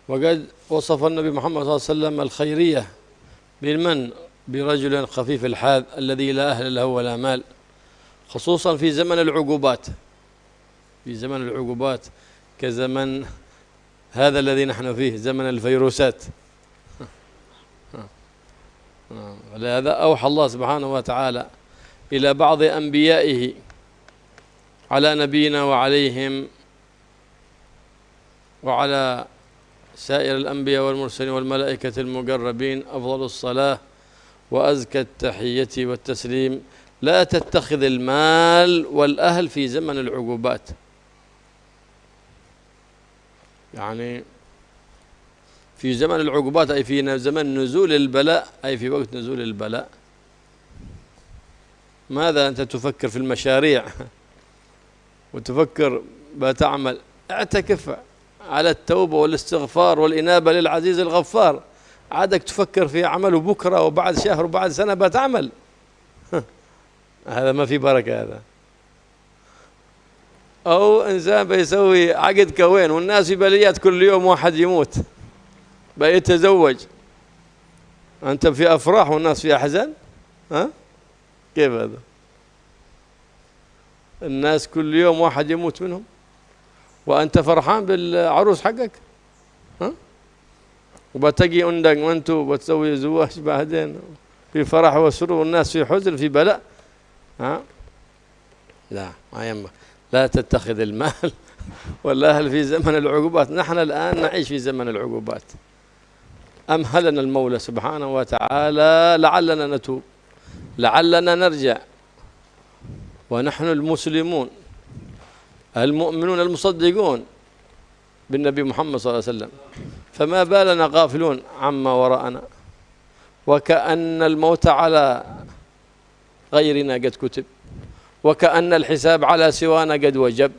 وقد وصف النبي محمد صلى الله عليه وسلم الخيرية بالمن برجل خفيف الحاذ الذي لا أهل له ولا مال، خصوصا في زمن العقوبات، في زمن العقوبات كزمن هذا الذي نحن فيه، زمن الفيروسات. ولهذا أوحى الله سبحانه وتعالى إلى بعض أنبيائه على نبينا وعليهم وعلى سائر الأنبياء والمرسلين والملائكة المقربين أفضل الصلاة وأزكى التحية والتسليم: لا تتخذ المال والأهل في زمن العقوبات. يعني في زمن العقوبات أي في زمن نزول البلاء، أي في وقت نزول البلاء. ماذا أنت تفكر في المشاريع وتفكر بتعمل؟ اعتكف على التوبة والاستغفار والإنابة للعزيز الغفار، عادك تفكر في عمله بكرة وبعد شهر وبعد سنة بتعمل. هذا ما في بركة هذا. أو إنسان بيسوي عقد كوين والناس في بليات كل يوم واحد يموت بيتزوج، أنت في أفراح والناس في أحزان؟ ها؟ كيف هذا؟ الناس كل يوم واحد يموت منهم وأنت فرحان بالعروس حقك؟ ها؟ وبتجي عندك وأنتوا وتسوي زواج بعدين في فرح وسرور والناس في حزن في بلاء. ها؟ لا، ما ينبغي. لا تتخذ المال والأهل في زمن العقوبات. نحن الآن نعيش في زمن العقوبات. أمهلنا المولى سبحانه وتعالى لعلنا نتوب، لعلنا نرجع، ونحن المسلمون المؤمنون المصدقون بالنبي محمد صلى الله عليه وسلم، فما بالنا غافلون عما وراءنا، وكأن الموت على غيرنا قد كتب، وكأن الحساب على سوانا قد وجب.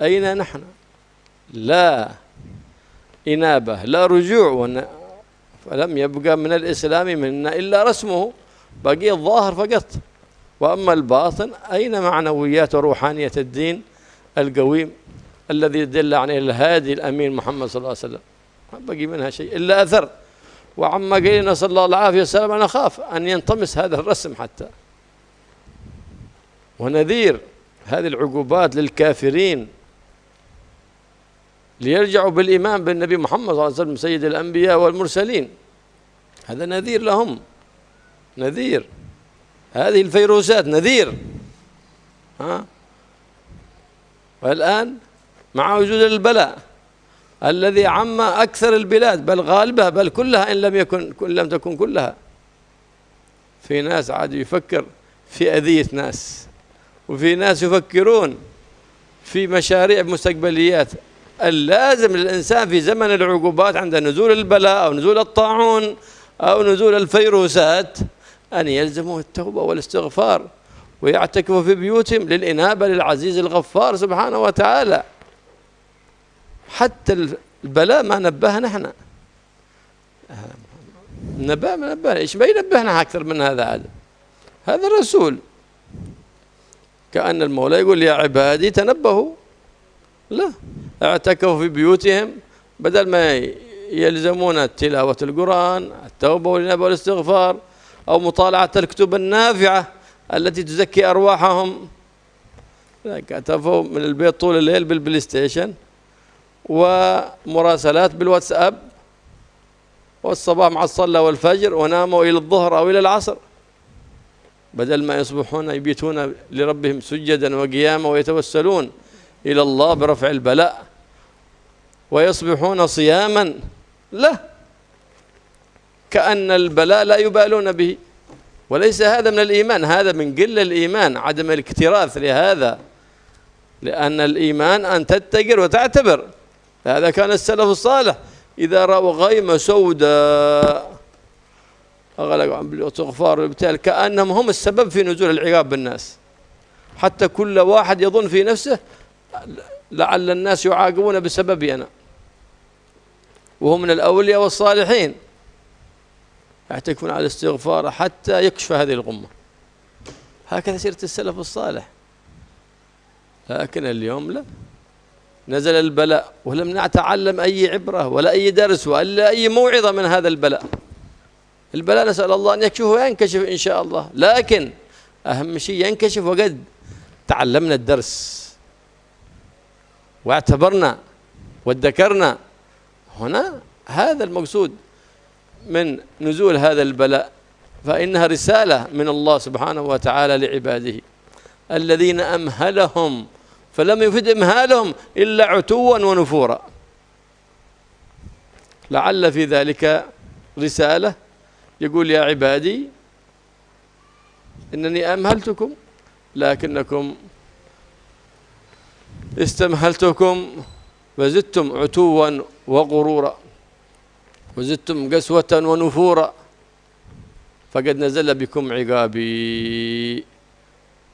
أين نحن؟ لا إنابة، لا رجوع، فلم يبقى من الإسلام منا إلا رسمه، بقي الظاهر فقط، وأما الباطن أين معنويات وروحانية الدين القويم الذي دل عليه الهادي الأمين محمد صلى الله عليه وسلم؟ ما بقي منها شيء إلا أثر. وعما قيلنا صلى الله عليه وسلم أنا أخاف أن ينطمس هذا الرسم حتى. ونذير هذه العقوبات للكافرين ليرجعوا بالإيمان بالنبي محمد صلى الله عليه وسلم سيد الأنبياء والمرسلين. هذا نذير لهم، نذير. هذه الفيروسات نذير. والآن مع وجود البلاء الذي عم أكثر البلاد، بل غالبها، بل كلها، إن لم تكن كلها، في ناس عاد يفكر في أذية ناس، وفي ناس يفكرون في مشاريع مستقبليات. اللازم للإنسان في زمن العقوبات عند نزول البلاء أو نزول الطاعون أو نزول الفيروسات أن يلزموا التوبة والاستغفار ويعتكفوا في بيوتهم للإنابة للعزيز الغفار سبحانه وتعالى. حتى البلاء ما نبهنا احنا، نبهنا ايش ما ينبهنا أكثر من هذا؟ هذا الرسول كأن المولى يقول يا عبادي تنبهوا، لا، اعتكفوا في بيوتهم، بدل ما يلزمون تلاوة القرآن، التوبة والإنابة والاستغفار، أو مطالعة الكتب النافعة التي تزكي أرواحهم، اعتكفوا من البيت طول الليل بالبلاي ستيشن ومراسلات بالواتساب، والصباح مع الصلاة والفجر، وناموا إلى الظهر أو إلى العصر، بدل ما يصبحون يبيتون لربهم سجدا وقياما ويتوسلون إلى الله برفع البلاء ويصبحون صياما. لا، كأن البلاء لا يبالون به. وليس هذا من الإيمان، هذا من قلة الإيمان، عدم الاكتراث لهذا، لأن الإيمان أن تتقر وتعتبر. هذا كان السلف الصالح إذا رأوا غيمة سوداء أغلقوا عن بالاستغفار والابتهال، كأنهم هم السبب في نزول العقاب بالناس، حتى كل واحد يظن في نفسه لعل الناس يعاقبون بسببي أنا، وهم من الأولياء والصالحين يعتكفون على الاستغفار حتى يكشف هذه الغمة. هكذا سيرة السلف الصالح. لكن اليوم لا، نزل البلاء ولم نتعلم أي عبرة ولا أي درس ولا أي موعظة من هذا البلاء. البلاء نسأل الله أن يكشفه وينكشف إن شاء الله، لكن أهم شيء ينكشف وقد تعلمنا الدرس واعتبرنا وادكرنا. هنا هذا المقصود من نزول هذا البلاء، فإنها رسالة من الله سبحانه وتعالى لعباده الذين أمهلهم فلم يفد إمهالهم إلا عتوا ونفورا. لعل في ذلك رسالة يقول يا عبادي إنني أمهلتكم لكنكم استمهلتكم وزدتم عتوا وغرورا وزدتم قسوة ونفورا فقد نزل بكم عقابي.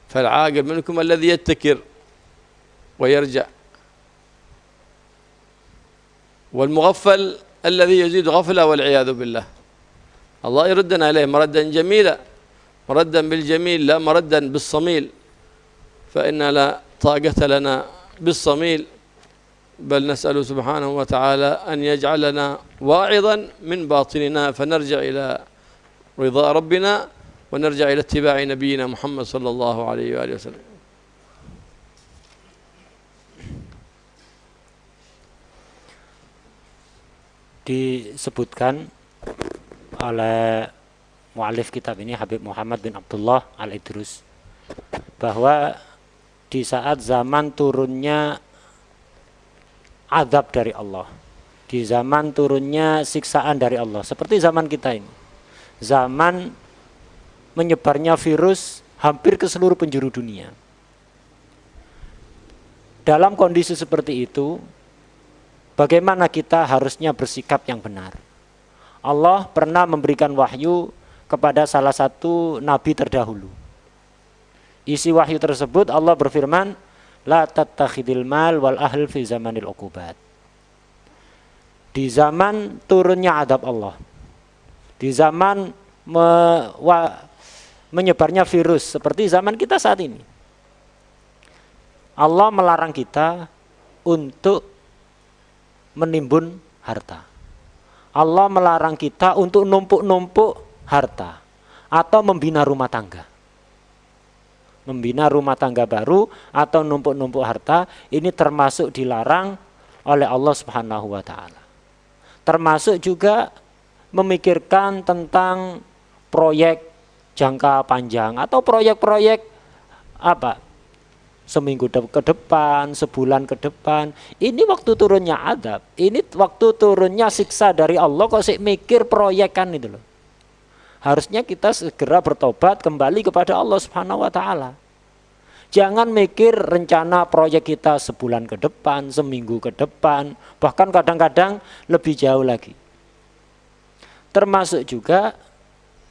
فالعاقب منكم الذي يتكر ويرجع، والمغفل الذي يزيد غفلة والعياذ بالله. الله يردنا عليه مردا جميلا، مردا بالجميل لا مردا بالصميل، فإن لا طاقة لنا بالصميل، بل نسأل سبحانه وتعالى أن يجعلنا واعظا من باطننا فنرجع إلى رضا ربنا ونرجع إلى اتباع نبينا محمد صلى الله عليه وآله وسلم. Disebutkan oleh mu'alif kitab ini Habib Muhammad bin Abdullah Al-Idrus bahwa di saat zaman turunnya azab dari Allah, di zaman turunnya siksaan dari Allah, seperti zaman kita ini, zaman menyebarnya virus hampir ke seluruh penjuru dunia. Dalam kondisi seperti itu, bagaimana kita harusnya bersikap yang benar? Allah pernah memberikan wahyu kepada salah satu nabi terdahulu. Isi wahyu tersebut Allah berfirman, la tattakhidil mal wal ahl fi zamanil uqubat. Di zaman turunnya adab Allah, di zaman menyebarnya virus seperti zaman kita saat ini, Allah melarang kita untuk menimbun harta. Allah melarang kita untuk numpuk-numpuk harta atau membina rumah tangga. Membina rumah tangga baru atau numpuk-numpuk harta, ini termasuk dilarang oleh Allah Subhanahu wa taala. Termasuk juga memikirkan tentang proyek jangka panjang atau proyek-proyek apa? Seminggu ke depan, sebulan ke depan. Ini waktu turunnya adab, ini waktu turunnya siksa dari Allah, kok sih mikir proyekan itu loh. Harusnya kita segera bertobat kembali kepada Allah Subhanahu wa taala. Jangan mikir rencana proyek kita sebulan ke depan, seminggu ke depan, bahkan kadang-kadang lebih jauh lagi. Termasuk juga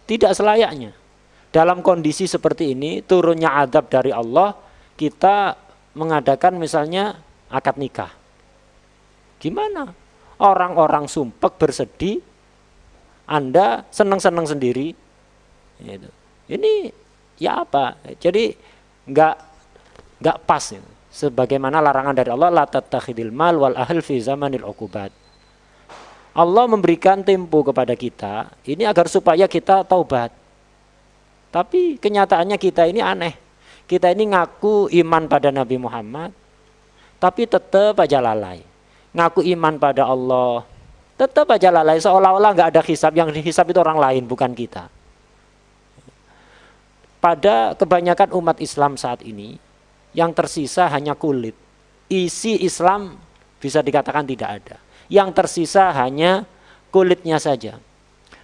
tidak selayaknya dalam kondisi seperti ini, turunnya adab dari Allah, kita mengadakan misalnya akad nikah. Gimana? Orang-orang sumpek bersedih, Anda senang-senang sendiri. Ini ya apa? Jadi enggak pas ini. Sebagaimana larangan dari Allah, la tattakhidil mal wal ahl fi zamanil uqubat. Allah memberikan tempo kepada kita ini agar supaya kita taubat. Tapi kenyataannya kita ini aneh. Kita ini ngaku iman pada Nabi Muhammad, tapi tetap aja lalai. Ngaku iman pada Allah, tetap aja lalai, seolah-olah nggak ada hisab. Yang dihisab itu orang lain, bukan kita. Pada kebanyakan umat Islam saat ini, yang tersisa hanya kulit. Isi Islam bisa dikatakan tidak ada. Yang tersisa hanya kulitnya saja.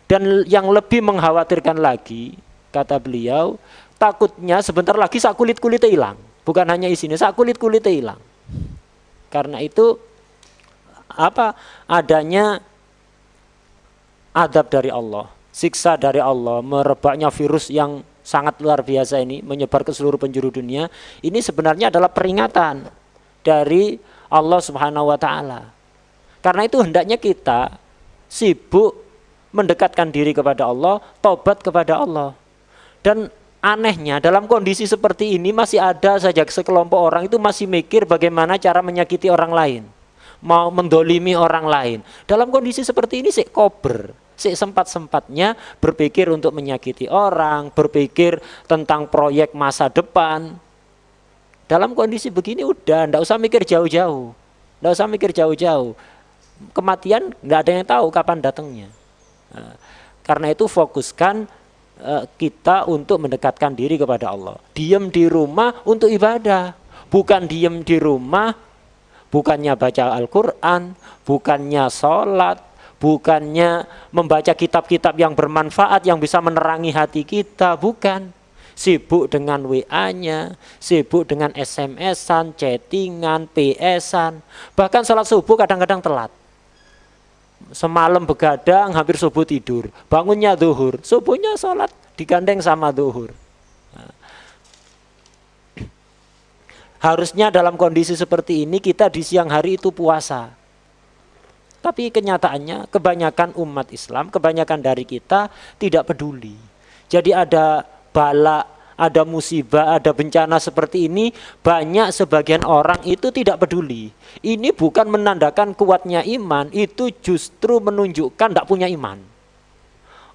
Dan yang lebih mengkhawatirkan lagi, kata beliau, takutnya sebentar lagi sak kulit-kulitnya hilang. Bukan hanya isinya, sak kulit-kulitnya hilang. Karena itu adanya adab dari Allah, siksa dari Allah, merebaknya virus yang sangat luar biasa ini, menyebar ke seluruh penjuru dunia. Ini sebenarnya adalah peringatan dari Allah Subhanahu wa taala. Karena itu hendaknya kita sibuk mendekatkan diri kepada Allah, tobat kepada Allah. Dan Anehnya dalam kondisi seperti ini masih ada saja sekelompok orang itu masih mikir bagaimana cara menyakiti orang lain, mau mendolimi orang lain. Dalam kondisi seperti ini sik kober, sik sempat-sempatnya berpikir untuk menyakiti orang, berpikir tentang proyek masa depan. Dalam kondisi begini udah, ndak usah mikir jauh-jauh, ndak usah mikir jauh-jauh. Kematian nggak ada yang tahu kapan datangnya. Nah, karena itu fokuskan kita untuk mendekatkan diri kepada Allah. Diam di rumah untuk ibadah, bukan diam di rumah, bukannya baca Al-Quran, bukannya sholat, bukannya membaca kitab-kitab yang bermanfaat yang bisa menerangi hati kita, bukan. Sibuk dengan WA-nya, sibuk dengan SMS-an, chattingan, PS-an, bahkan sholat subuh kadang-kadang telat. Semalam begadang hampir subuh tidur, bangunnya zuhur, subuhnya sholat digandeng sama zuhur. Nah, harusnya dalam kondisi seperti ini kita di siang hari itu puasa. Tapi kenyataannya kebanyakan umat Islam, kebanyakan dari kita tidak peduli. Jadi ada bala, ada musibah, ada bencana seperti ini, banyak sebagian orang itu tidak peduli. Ini bukan menandakan kuatnya iman, itu justru menunjukkan tidak punya iman.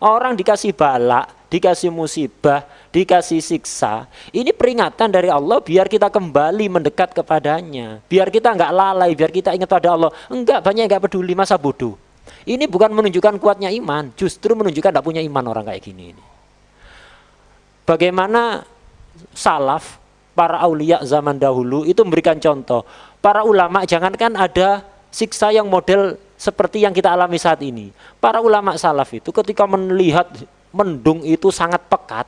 Orang dikasih bala, dikasih musibah, dikasih siksa, ini peringatan dari Allah biar kita kembali mendekat kepadanya, biar kita nggak lalai, biar kita ingat pada Allah. Enggak, banyak yang nggak peduli, masa bodoh. Ini bukan menunjukkan kuatnya iman, justru menunjukkan tidak punya iman orang kayak gini. Bagaimana salaf, para aulia zaman dahulu itu memberikan contoh. Para ulama jangankan ada siksa yang model seperti yang kita alami saat ini. Para ulama salaf itu ketika melihat mendung itu sangat pekat,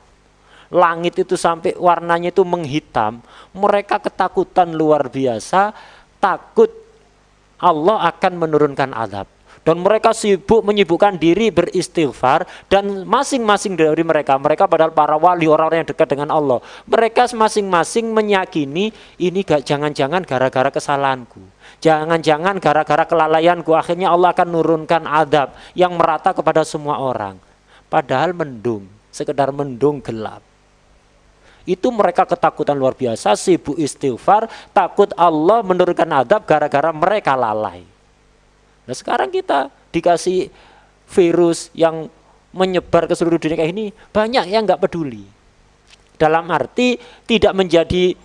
langit itu sampai warnanya itu menghitam, mereka ketakutan luar biasa, takut Allah akan menurunkan azab. Dan mereka sibuk menyibukkan diri beristighfar, dan masing-masing dari mereka padahal para wali, orang-orang yang dekat dengan Allah, mereka masing-masing meyakini ini jangan-jangan gara-gara kesalahanku, jangan-jangan gara-gara kelalaianku akhirnya Allah akan menurunkan azab yang merata kepada semua orang. Padahal mendung, sekedar mendung gelap. Itu mereka ketakutan luar biasa, sibuk istighfar, takut Allah menurunkan azab gara-gara mereka lalai. Nah sekarang kita dikasih virus yang menyebar ke seluruh dunia kayak ini, banyak yang nggak peduli. Dalam arti tidak menjadi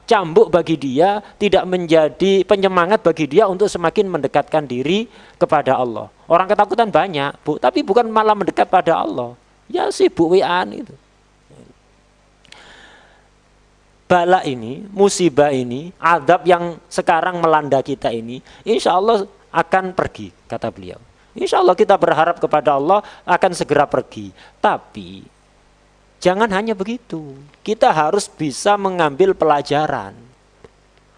cambuk bagi dia, tidak menjadi penyemangat bagi dia untuk semakin mendekatkan diri kepada Allah. Orang ketakutan banyak, tapi bukan malah mendekat pada Allah. Ya sibuk WA-an itu. Bala ini, musibah ini, azab yang sekarang melanda kita ini, insya Allah akan pergi, kata beliau. Insya Allah kita berharap kepada Allah akan segera pergi. Tapi jangan hanya begitu, kita harus bisa mengambil pelajaran.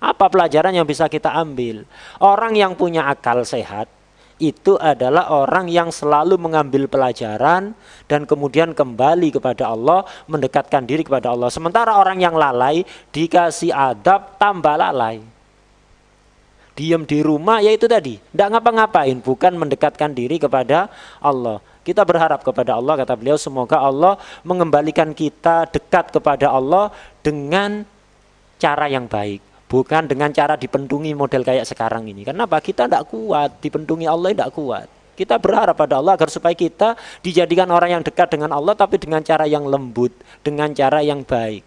Apa pelajaran yang bisa kita ambil? Orang yang punya akal sehat itu adalah orang yang selalu mengambil pelajaran dan kemudian kembali kepada Allah, mendekatkan diri kepada Allah. Sementara orang yang lalai dikasih adab tambah lalai. Diam di rumah, yaitu tadi, tidak ngapa-ngapain, bukan mendekatkan diri kepada Allah. Kita berharap kepada Allah, kata beliau, semoga Allah mengembalikan kita dekat kepada Allah dengan cara yang baik. Bukan dengan cara dipendungi model kayak sekarang ini. Kenapa? Kita tidak kuat, dipendungi Allah tidak kuat. Kita berharap pada Allah agar supaya kita dijadikan orang yang dekat dengan Allah, tapi dengan cara yang lembut, dengan cara yang baik.